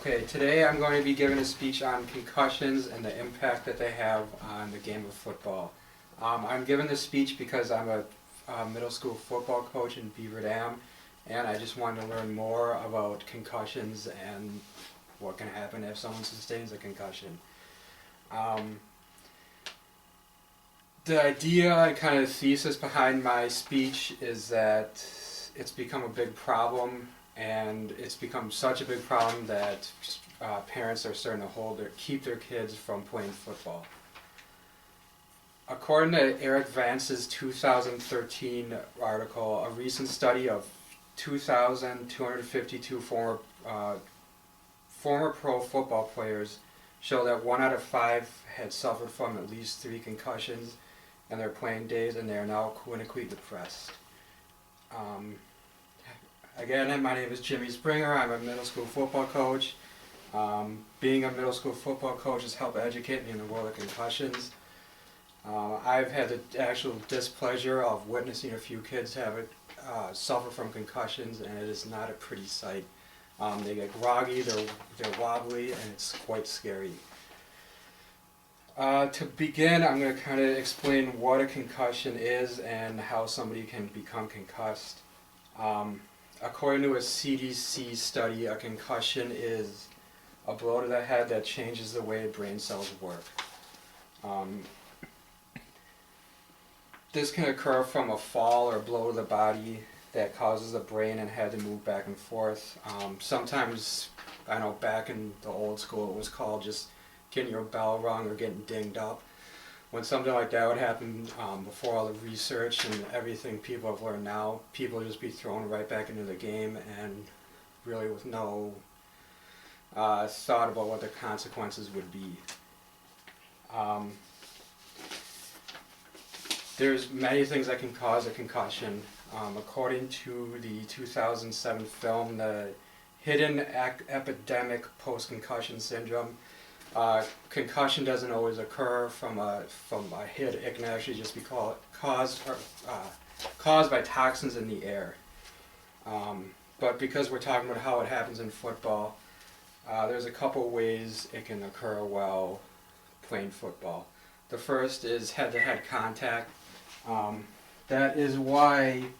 Okay, today I'm going to be giving a speech on concussions and the impact that they have on the game of football. I'm giving this speech because I'm a middle school football coach in Beaver Dam, and I just wanted to learn more about concussions and what can happen if someone sustains a concussion. The idea and kind of thesis behind my speech is that it's become a big problem, and it's become such a big problem that parents are starting to keep their kids from playing football. According to Eric Vance's 2013 article, a recent study of 2,252 former pro football players showed that 1 out of 5 had suffered from at least 3 concussions in their playing days, and they are now clinically depressed. Again, my name is Jimmy Sprenger. I'm a middle school football coach. Being a middle school football coach has helped educate me in the world of concussions. I've had the actual displeasure of witnessing a few kids suffer from concussions, and it is not a pretty sight. They get groggy, they're wobbly, and it's quite scary. To begin, I'm going to kind of explain what a concussion is and how somebody can become concussed. According to a CDC study, a concussion is a blow to the head that changes the way brain cells work. This can occur from a fall or blow to the body that causes the brain and head to move back and forth. Sometimes, I know back in the old school, it was called just getting your bell rung or getting dinged up. When something like that would happen, before all the research and everything people have learned now, people would just be thrown right back into the game and really with no thought about what the consequences would be. There's many things that can cause a concussion. According to the 2007 film, The Hidden Epidemic Post-Concussion Syndrome, concussion doesn't always occur from a hit. It can actually just be caused by toxins in the air. But because we're talking about how it happens in football, there's a couple ways it can occur while playing football. The first is head-to-head contact. That is why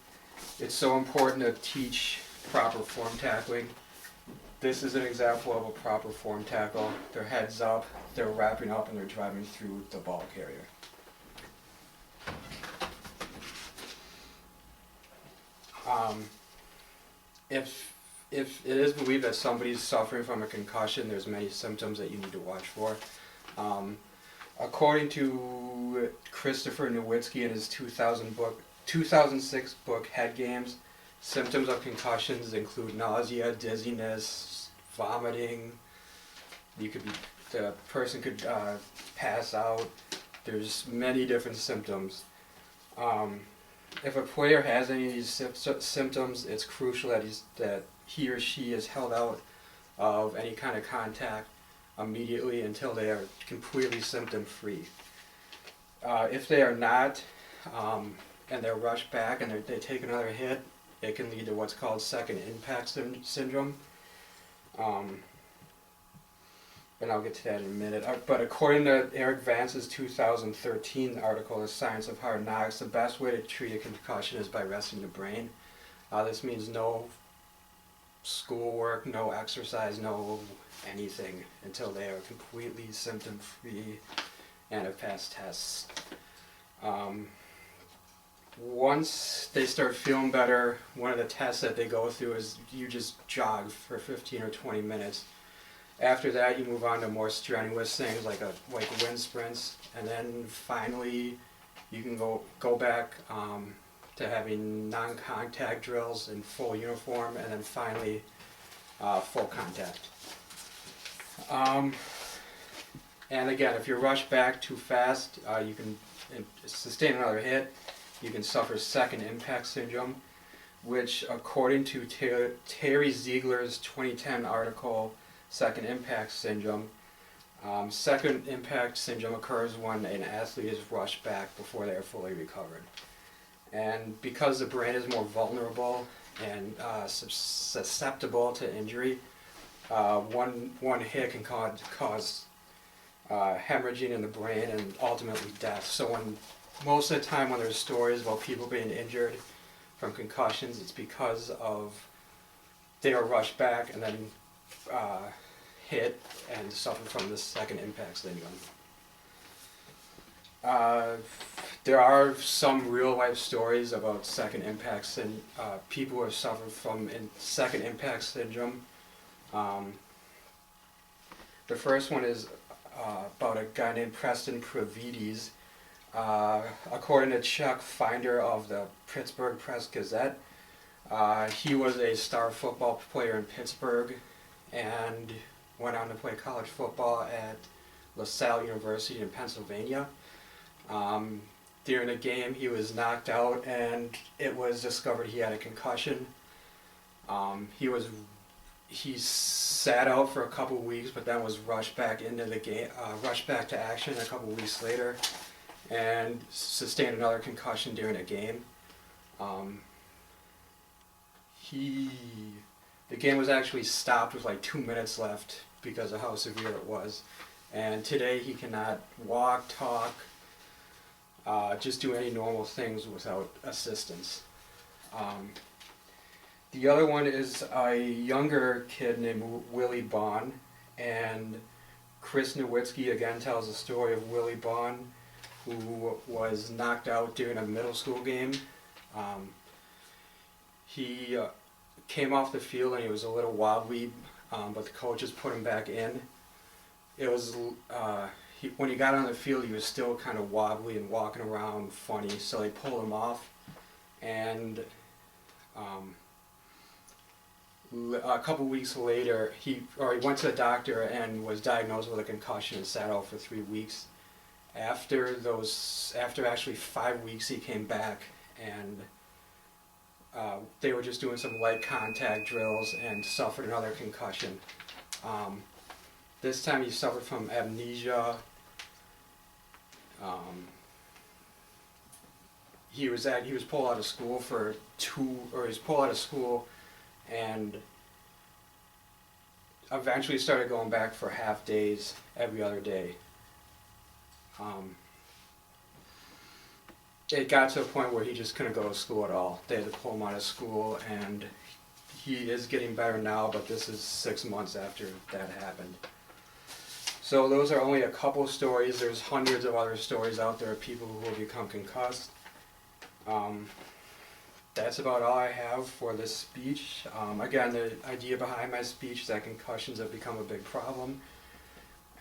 it's so important to teach proper form tackling. This is an example of a proper form tackle. Their head's up, they're wrapping up, and they're driving through the ball carrier. If it is believed that somebody's suffering from a concussion, there's many symptoms that you need to watch for. According to Christopher Nowitzki in his 2006 book, Head Games, symptoms of concussions include nausea, dizziness, vomiting. The person could pass out. There's many different symptoms. If a player has any of these symptoms, it's crucial that he or she is held out of any kind of contact immediately until they are completely symptom-free. If they are not, and they're rushed back and they take another hit, it can lead to what's called second impact syndrome. And I'll get to that in a minute. But according to Eric Vance's 2013 article, The Science of Hard Knocks, the best way to treat a concussion is by resting the brain. This means no schoolwork, no exercise, no anything until they are completely symptom-free and have passed tests. Once they start feeling better, one of the tests that they go through is you just jog for 15 or 20 minutes. After that, you move on to more strenuous things like wind sprints, and then finally you can go back to having non-contact drills in full uniform, and then finally full contact. And again, if you're rushed back too fast, you can sustain another hit. You can suffer second impact syndrome, which according to Terry Ziegler's 2010 article, Second Impact Syndrome, second impact syndrome occurs when an athlete is rushed back before they are fully recovered. And because the brain is more vulnerable and susceptible to injury, one hit can cause hemorrhaging in the brain and ultimately death. So most of the time when there's stories about people being injured from concussions, it's because of they were rushed back and then hit and suffer from the second impact syndrome. There are some real life stories about second impacts and people who have suffered from second impact syndrome. The first one is about a guy named Preston Provides. According to Chuck Finder of the Pittsburgh Press-Gazette, he was a star football player in Pittsburgh and went on to play college football at LaSalle University in Pennsylvania. During a game he was knocked out and it was discovered he had a concussion. He sat out for a couple weeks, but then was rushed back into the game, rushed back to action a couple weeks later, and sustained another concussion during a game. The game was actually stopped with like 2 minutes left because of how severe it was. And today he cannot walk, talk, just do any normal things without assistance. The other one is a younger kid named Willie Bond, and Chris Nowitzki again tells the story of Willie Bond, who was knocked out during a middle school game. He came off the field and he was a little wobbly, but the coaches put him back in. It was when he got on the field, he was still kind of wobbly and walking around funny, so they pulled him off, and a couple weeks later, he went to the doctor and was diagnosed with a concussion and sat out for 3 weeks. After actually 5 weeks, he came back, and they were just doing some light contact drills and suffered another concussion. This time he suffered from amnesia. He was pulled out of school and eventually started going back for half days every other day. It got to a point where he just couldn't go to school at all. They had to pull him out of school, and he is getting better now, but this is 6 months after that happened. So those are only a couple stories. There's hundreds of other stories out there of people who will become concussed. That's about all I have for this speech. Again, the idea behind my speech is that concussions have become a big problem.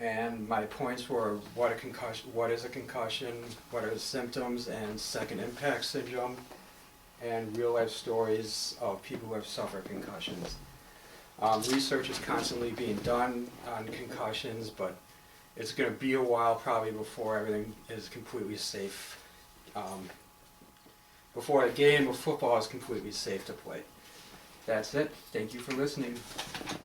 And my points were what is a concussion, what are the symptoms, and second impact syndrome, and real life stories of people who have suffered concussions. Research is constantly being done on concussions, but it's going to be a while probably before everything is completely safe. Before a game of football is completely safe to play. That's it. Thank you for listening.